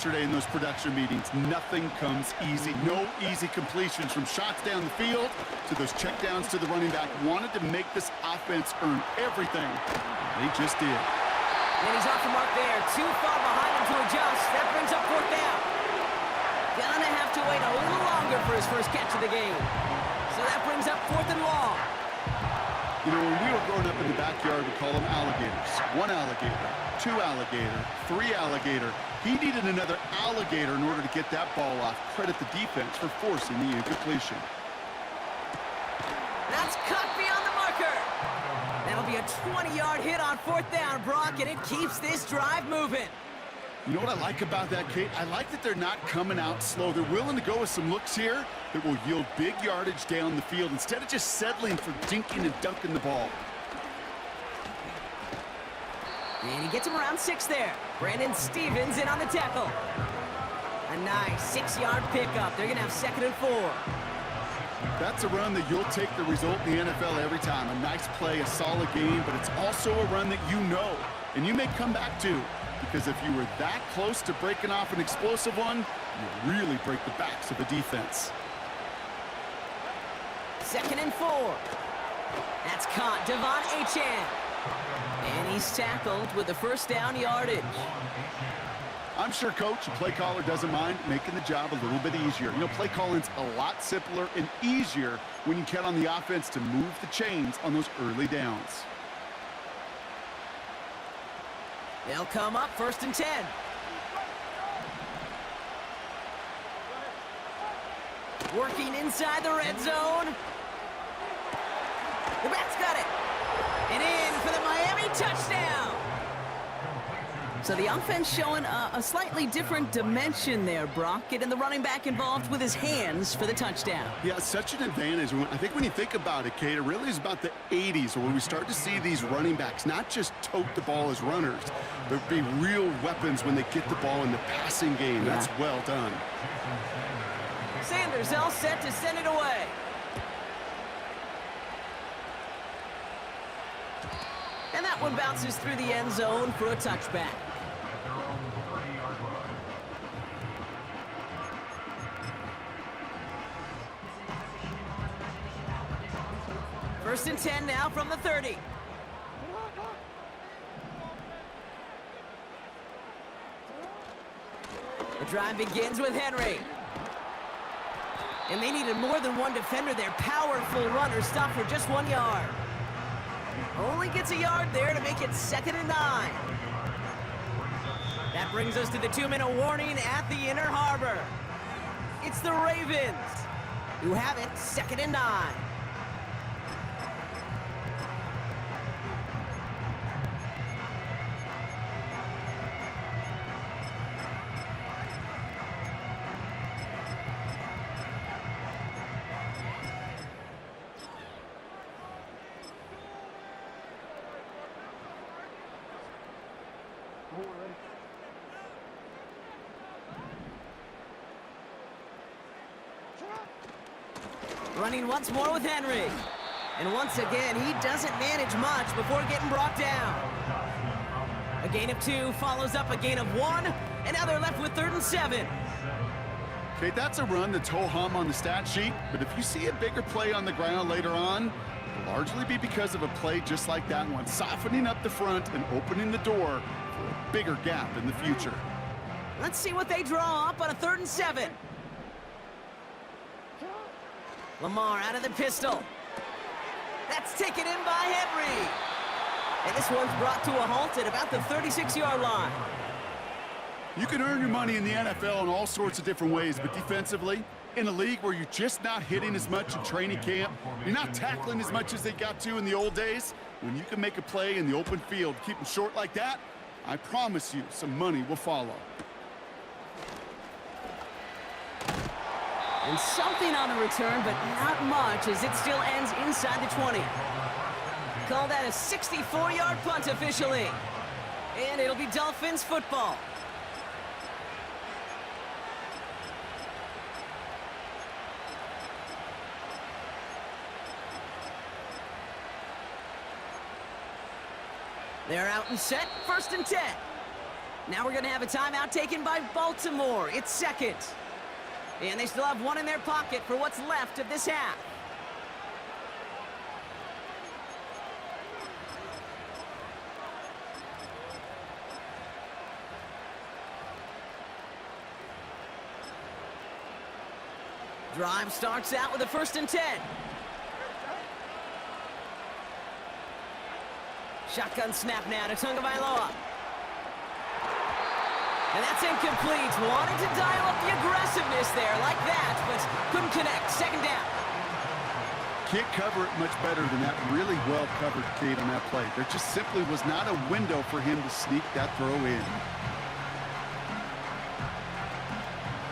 Yesterday in those production meetings, nothing comes easy. No easy completions from shots down the field to those checkdowns to the running back. Wanted to make this offense earn everything. They just did. And he's off the mark there. Too far behind him to adjust. That brings up fourth down. Gonna have to wait a little longer for his first catch of the game. So that brings up fourth and long. You know, when we were growing up in the backyard, we call them alligators. One alligator, two alligator, three alligator. He needed another alligator in order to get that ball off. Credit the defense for forcing the incompletion. That's cut beyond the marker. That'll be a 20-yard hit on fourth down, Brock, and it keeps this drive moving. You know what I like about that, Kate? I like that they're not coming out slow. They're willing to go with some looks here that will yield big yardage down the field instead of just settling for dinking and dunking the ball. And he gets him around 6 there. Brandon Stevens in on the tackle. A nice 6-yard pickup. They're going to have 2nd and 4. That's a run that you'll take the result in the NFL every time. A nice play, a solid game, but it's also a run that you know and you may come back to. Because if you were that close to breaking off an explosive one, you really break the backs of a defense. 2nd and 4. That's caught. Devon Achane. And he's tackled with the first down yardage. I'm sure Coach, the play caller, doesn't mind making the job a little bit easier. You know, play calling's a lot simpler and easier when you count on the offense to move the chains on those early downs. They'll come up 1st and 10. Working inside the red zone. The back's got it. And in for the Miami touchdown. So the offense showing a slightly different dimension there, Brock. Getting the running back involved with his hands for the touchdown. Yeah, such an advantage. I think when you think about it, Kate, it really is about the 80s when we start to see these running backs not just tote the ball as runners, but be real weapons when they get the ball in the passing game. Yeah. That's well done. Sanders all set to send it away. And that one bounces through the end zone for a touchback. First and 10 now from the 30. The drive begins with Henry. And they needed more than one defender. Their powerful runner stopped for just 1 yard. Only gets a yard there to make it 2nd and 9. That brings us to the 2-minute warning at the Inner Harbor. It's the Ravens who have it 2nd and 9. Running once more with Henry. And once again, he doesn't manage much before getting brought down. A gain of 2 follows up a gain of 1, and now they're left with 3rd and 7. Okay, that's a run that's ho-hum on the stat sheet, but if you see a bigger play on the ground later on, it'll largely be because of a play just like that one, softening up the front and opening the door for a bigger gap in the future. Let's see what they draw up on a 3rd and 7. Lamar out of the pistol. That's taken in by Henry. And this one's brought to a halt at about the 36-yard line. You can earn your money in the NFL in all sorts of different ways, but defensively, in a league where you're just not hitting as much in training camp, you're not tackling as much as they got to in the old days, when you can make a play in the open field, keep them short like that, I promise you some money will follow. And something on the return, but not much, as it still ends inside the 20. Call that a 64-yard punt officially. And it'll be Dolphins football. They're out and set, 1st and 10. Now we're going to have a timeout taken by Baltimore. It's second. And they still have one in their pocket for what's left of this half. Drive starts out with a 1st and 10. Shotgun snap now to Tagovailoa. And that's incomplete. Wanted to dial up the aggressiveness there like that, but couldn't connect. 2nd down. Can't cover it much better than that. Really well covered, Kate, on that play. There just simply was not a window for him to sneak that throw in.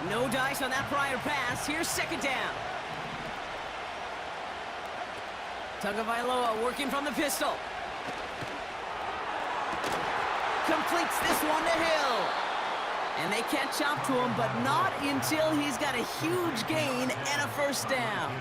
No dice on that prior pass. Here's 2nd down. Tagovailoa working from the pistol. Completes this one to Hill. And they catch up to him, but not until he's got a huge gain and a 1st down.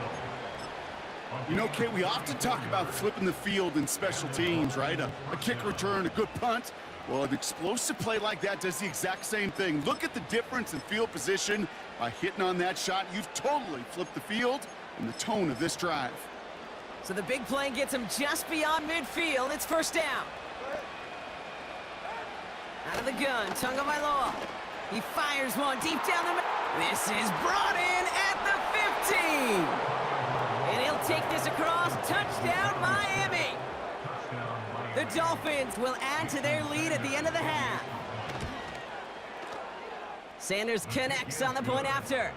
You know, Kate, we often talk about flipping the field in special teams, right? A kick return, a good punt. Well, an explosive play like that does the exact same thing. Look at the difference in field position. By hitting on that shot, you've totally flipped the field and the tone of this drive. So the big play gets him just beyond midfield. It's 1st down. Out of the gun, Tagovailoa. He fires one deep down the middle. This is brought in at the 15. And he'll take this across. Touchdown, Miami. The Dolphins will add to their lead at the end of the half. Sanders connects on the point after.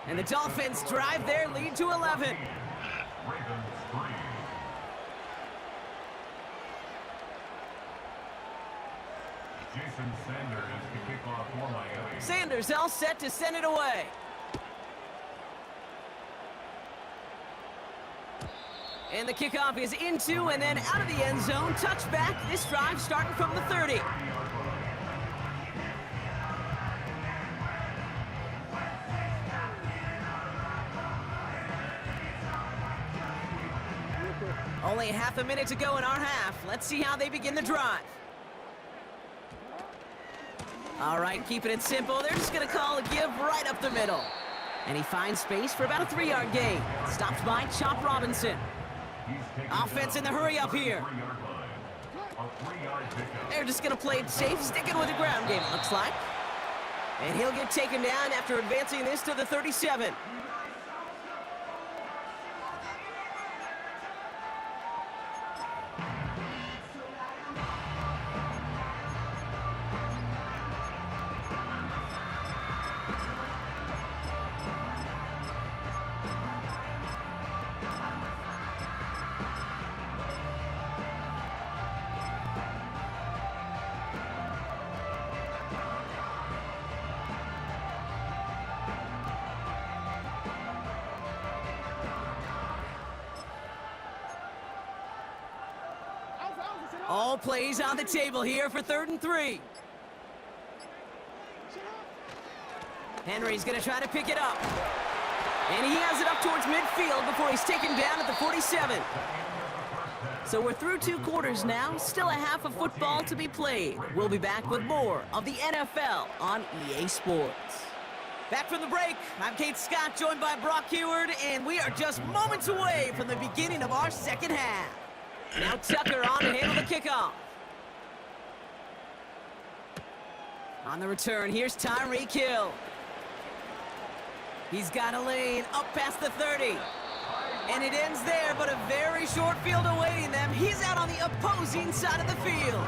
And the Dolphins drive their lead to 11. Jason Sanders to kick off for Miami. Sanders all set to send it away. And the kickoff is into and then out of the end zone. Touchback. This drive starting from the 30. Only half a minute to go in our half. Let's see how they begin the drive. All right, keeping it simple. They're just going to call a give right up the middle. And he finds space for about a 3-yard gain. Stopped by Chop Robinson. Offense in the hurry up here. They're just going to play it safe, sticking with the ground game, it looks like. And he'll get taken down after advancing this to the 37. All plays on the table here for 3rd and 3. Henry's going to try to pick it up. And he has it up towards midfield before he's taken down at the 47. So we're through 2 quarters now. Still a half of football to be played. We'll be back with more of the NFL on EA Sports. Back from the break, I'm Kate Scott, joined by Brock Heward, and we are just moments away from the beginning of our 2nd half. Now Tucker on to handle the kickoff. On the return, here's Tyreek Hill. He's got a lane up past the 30. And it ends there, but a very short field awaiting them. He's out on the opposing side of the field.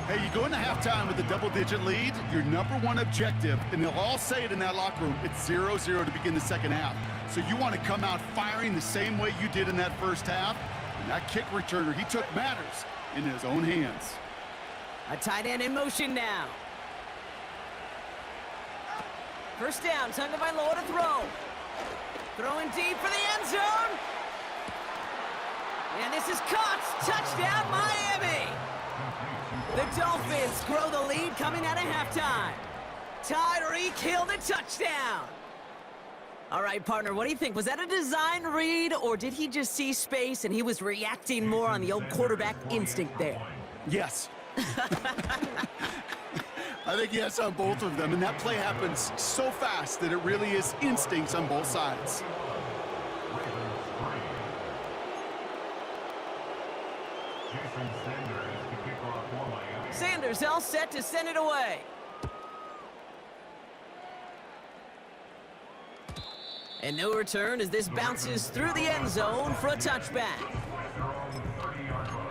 Hey, you go into halftime with a double-digit lead, your #1 objective, and they'll all say it in that locker room, it's 0-0 to begin the 2nd half. So you want to come out firing the same way you did in that 1st half. And that kick returner, he took matters in his own hands. A tight end in motion now. 1st down, Tagovailoa to throw. Throwing deep for the end zone. And this is caught. Touchdown, Miami. The Dolphins grow the lead coming out of halftime. Tyreek Hill the touchdown. All right, partner, what do you think? Was that a design read, or did he just see space and he was reacting more on the old quarterback instinct there? Yes, I think he has on both of them, and that play happens so fast that it really is instincts on both sides. Jason Sanders to kick off for Miami. Sanders all set to send it away. And no return as this bounces through the end zone for a touchback. Their own 30-yard line.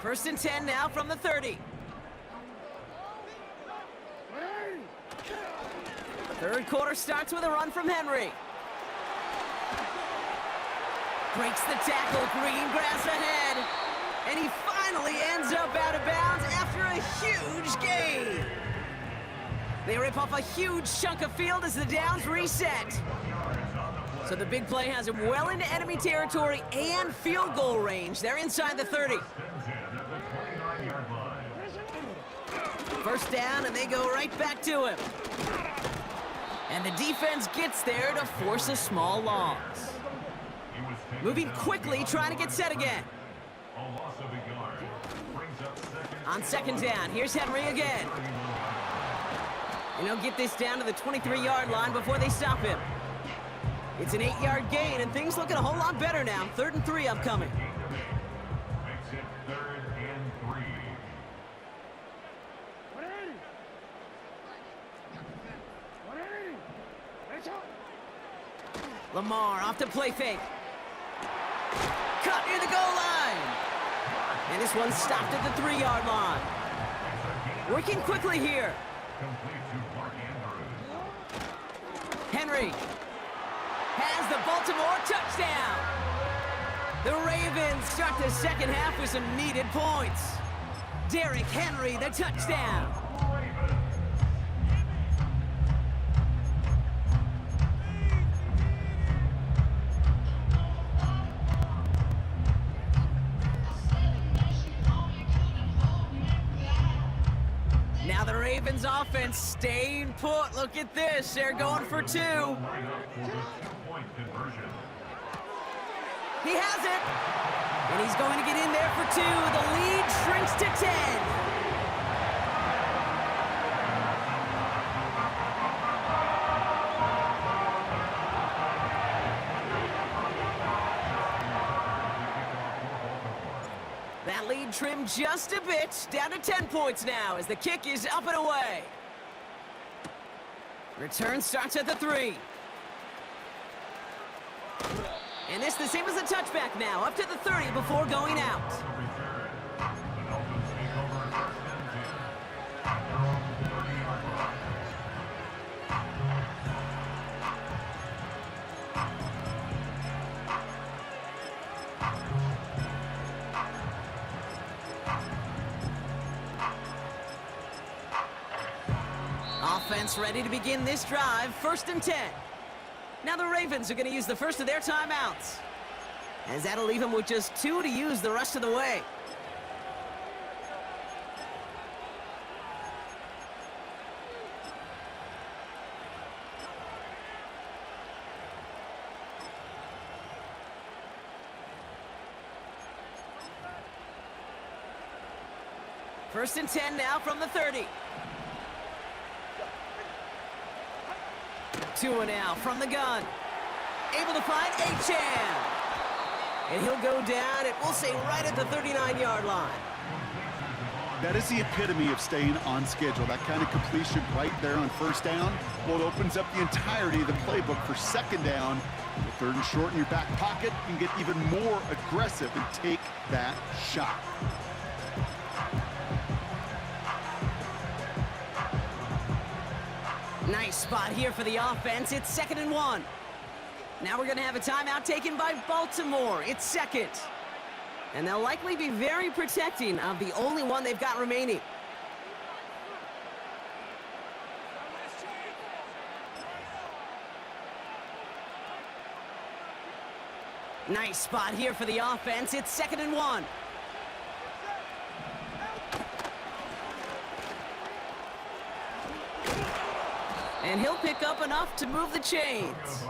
First and 10 now from the 30. Third quarter starts with a run from Henry. Breaks the tackle, green grass ahead. And he finally ends up out of bounds after a huge gain. They rip off a huge chunk of field as the downs reset. So the big play has him well into enemy territory and field goal range. They're inside the 30. First down, and they go right back to him. And the defense gets there to force a small loss. Moving quickly, trying to get set again. On second down, here's Henry again. And he'll get this down to the 23-yard line before they stop him. It's an 8-yard gain, and things looking a whole lot better now. 3rd and 3 upcoming. Makes it 3rd and 3. Lamar off to play fake. Cut near the goal line. And this one's stopped at the 3-yard line. Working quickly here. Complete to Mark Andrews. Henry has the Baltimore touchdown. The Ravens start the second half with some needed points. Derrick Henry, the touchdown. Now the Ravens offense staying put. Look at this. They're going for 2. Point conversion. He has it. And he's going to get in there for 2. The lead shrinks to 10. That lead trimmed just a bit, down to 10 points now as the kick is up and away. Return starts at the 3. And this the same as a touchback now, up to the 30 before going out. The Dolphins take over 1st and 10. Their own 30-yard line. Offense ready to begin this drive, 1st and 10. Now the Ravens are going to use the first of their timeouts, as that'll leave them with just 2 to use the rest of the way. First and 10 now from the 30. Tua now from the gun. Able to find Achane. And he'll go down, and we'll say right at the 39-yard line. That is the epitome of staying on schedule. That kind of completion right there on first down. Well, it opens up the entirety of the playbook for second down. With 3rd and short in your back pocket, you can get even more aggressive and take that shot. Nice spot here for the offense. It's 2nd and 1. Now we're going to have a timeout taken by Baltimore. It's 2nd. And they'll likely be very protecting of the only one they've got remaining. Nice spot here for the offense. It's 2nd and 1. And he'll pick up enough to move the chains.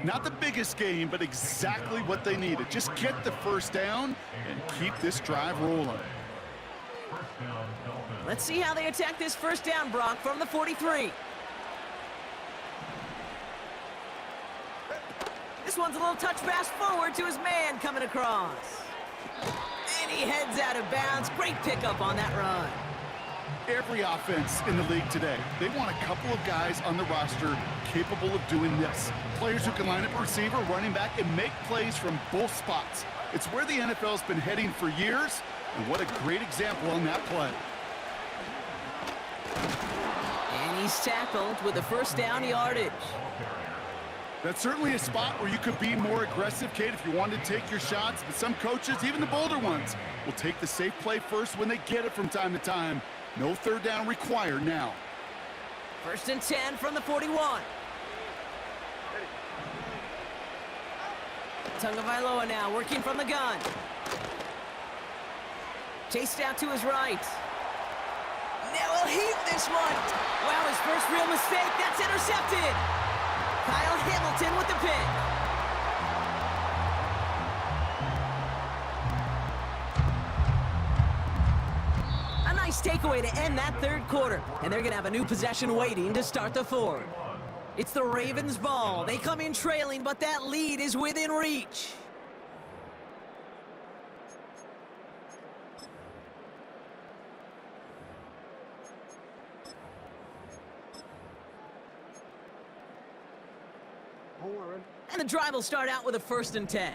Not the biggest gain, but exactly what they needed. Just get the first down and keep this drive rolling. Let's see how they attack this first down, Brock, from the 43. This one's a little touch pass forward to his man coming across. And he heads out of bounds. Great pickup on that run. Every offense in the league today, they want a couple of guys on the roster capable of doing this. Players who can line up a receiver, running back, and make plays from both spots. It's where the NFL's been heading for years, and what a great example on that play. And he's tackled with a first down yardage. That's certainly a spot where you could be more aggressive, Kate, if you wanted to take your shots. But some coaches, even the bolder ones, will take the safe play first when they get it from time to time. No third down required now. First and 10 from the 41. Tagovailoa now working from the gun. Chased out to his right. Now he'll heave this one. Wow, his first real mistake. That's intercepted. Kyle Hamilton with the pick. A nice takeaway to end that third quarter. And they're going to have a new possession waiting to start the fourth. It's the Ravens' ball. They come in trailing, but that lead is within reach. And the drive will start out with a first and 10.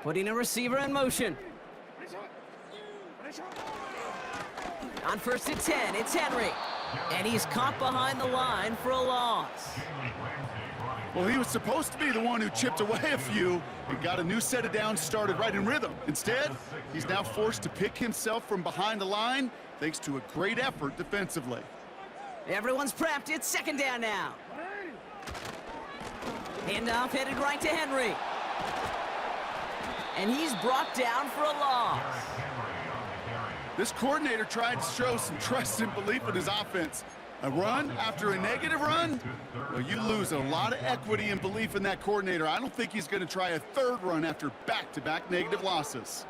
Putting a receiver in motion. On first and 10, it's Henry. And he's caught behind the line for a loss. Well, he was supposed to be the one who chipped away a few and got a new set of downs started right in rhythm. Instead, he's now forced to pick himself from behind the line thanks to a great effort defensively. Everyone's prepped. It's second down now. Handoff headed right to Henry. And he's brought down for a loss. This coordinator tried to show some trust and belief in his offense. A run after a negative run? Well, you lose a lot of equity and belief in that coordinator. I don't think he's going to try a third run after back-to-back negative losses.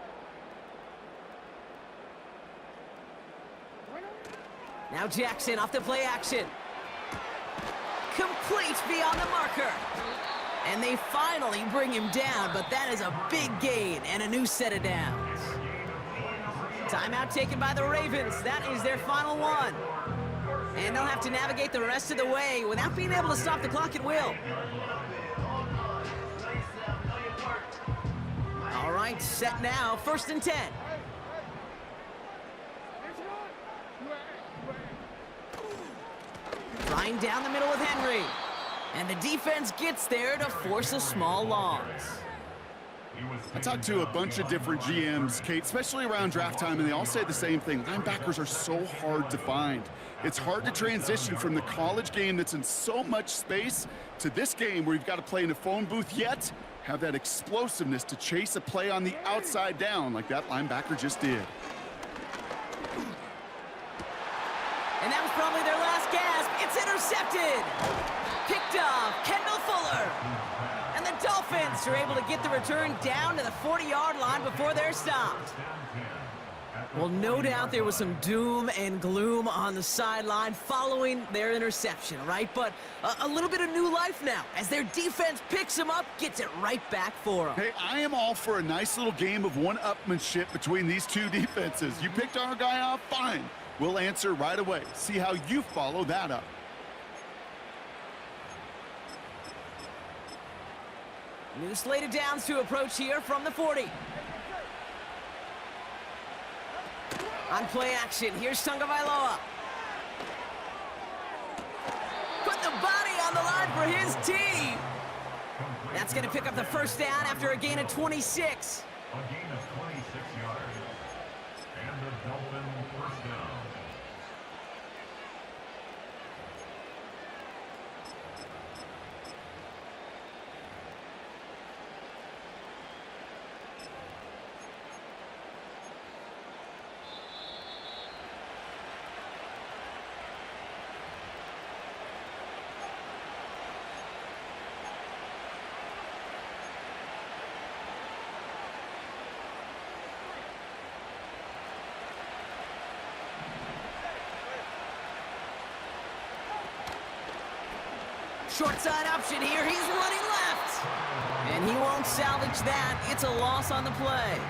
Now Jackson off the play action. Complete beyond the marker. And they finally bring him down, but that is a big gain and a new set of downs. Timeout taken by the Ravens. That is their final one. And they'll have to navigate the rest of the way without being able to stop the clock at will. All right, set now. First and 10. Flying down the middle with Henry. And the defense gets there to force a small loss. I talked to a bunch of different GMs, Kate, especially around draft time, and they all say the same thing. Linebackers are so hard to find. It's hard to transition from the college game that's in so much space to this game where you've got to play in a phone booth, yet have that explosiveness to chase a play on the outside down like that linebacker just did. And that was probably their last gasp. It's intercepted. Picked off Kendall Fuller. And the Dolphins are able to get the return down to the 40-yard line before they're stopped. Well, no doubt there was some doom and gloom on the sideline following their interception, right? But a little bit of new life now as their defense picks them up, gets it right back for them. Hey, I am all for a nice little game of one-upmanship between these two defenses. You picked our guy off, fine. We'll answer right away. See how you follow that up. New slate of downs to approach here from the 40. On play action, here's Tagovailoa. Put the body on the line for his team. That's going to pick up the first down after a gain of 26. A gain of 26 yards. And the Dolphin first down. Short side option here. He's running left. And he won't salvage that. It's a loss on the play.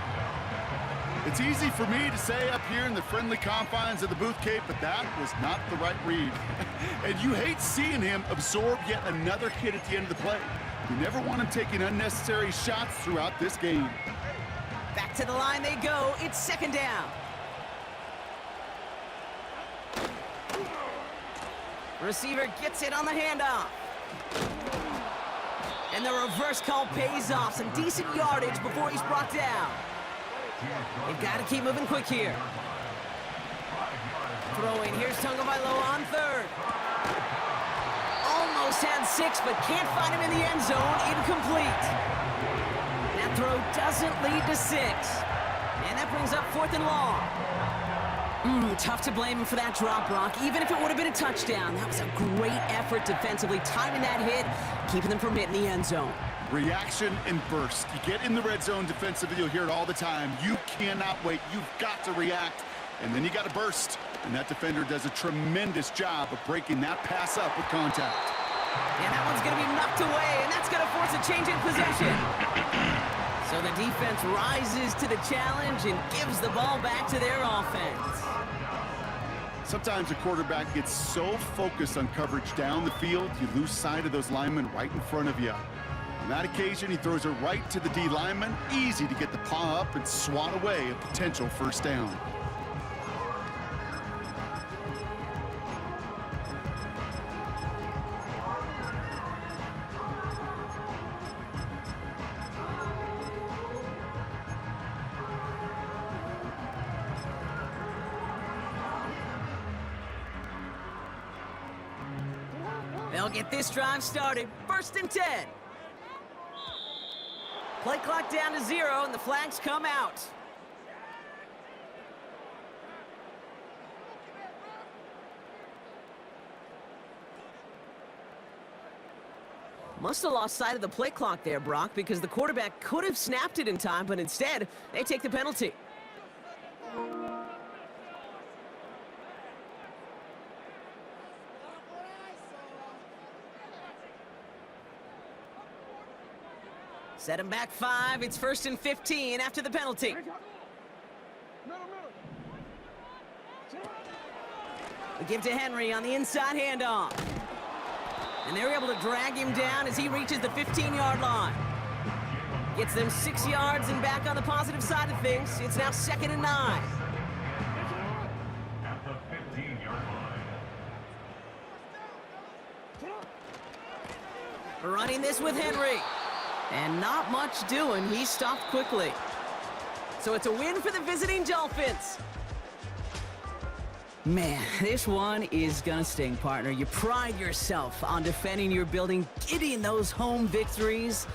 It's easy for me to say up here in the friendly confines of the Booth Cape, but that was not the right read. And you hate seeing him absorb yet another hit at the end of the play. You never want him taking unnecessary shots throughout this game. Back to the line they go. It's second down. Receiver gets it on the handoff. And the reverse call pays off. Some decent yardage before he's brought down. They've got to keep moving quick here. Throwing. Here's Tagovailoa on third. Almost had 6, but can't find him in the end zone. Incomplete. That throw doesn't lead to 6. And that brings up 4th and long. Tough to blame him for that drop, Brock. Even if it would have been a touchdown, that was a great effort defensively, timing that hit, keeping them from hitting the end zone. Reaction and burst. You get in the red zone defensively, you'll hear it all the time. You cannot wait. You've got to react. And then you got to burst. And that defender does a tremendous job of breaking that pass up with contact. And that one's going to be knocked away, and that's going to force a change in possession. So the defense rises to the challenge and gives the ball back to their offense. Sometimes a quarterback gets so focused on coverage down the field, you lose sight of those linemen right in front of you. On that occasion, he throws it right to the D lineman. Easy to get the paw up and swat away a potential first down. They'll get this drive started. 1st and 10. Play clock down to 0, and the flags come out. Must have lost sight of the play clock there, Brock, because the quarterback could have snapped it in time, but instead, they take the penalty. Set him back 5. It's 1st and 15 after the penalty. We give to Henry on the inside handoff. And they're able to drag him down as he reaches the 15-yard line. Gets them 6 yards and back on the positive side of things. It's now 2nd and 9. At the 15-yard line. Running this with Henry. And not much doing. He stopped quickly. So it's a win for the visiting Dolphins. Man, this one is gonna sting, partner. You pride yourself on defending your building, getting those home victories.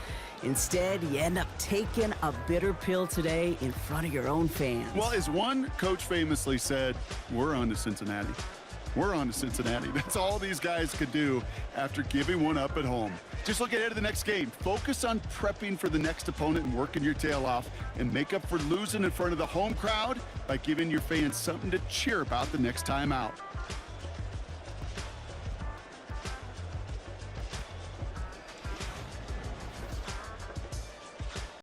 Instead, you end up taking a bitter pill today in front of your own fans. Well, as one coach famously said, we're on to Cincinnati. We're on to Cincinnati. That's all these guys could do after giving one up at home. Just look ahead to the next game. Focus on prepping for the next opponent and working your tail off, and make up for losing in front of the home crowd by giving your fans something to cheer about the next time out.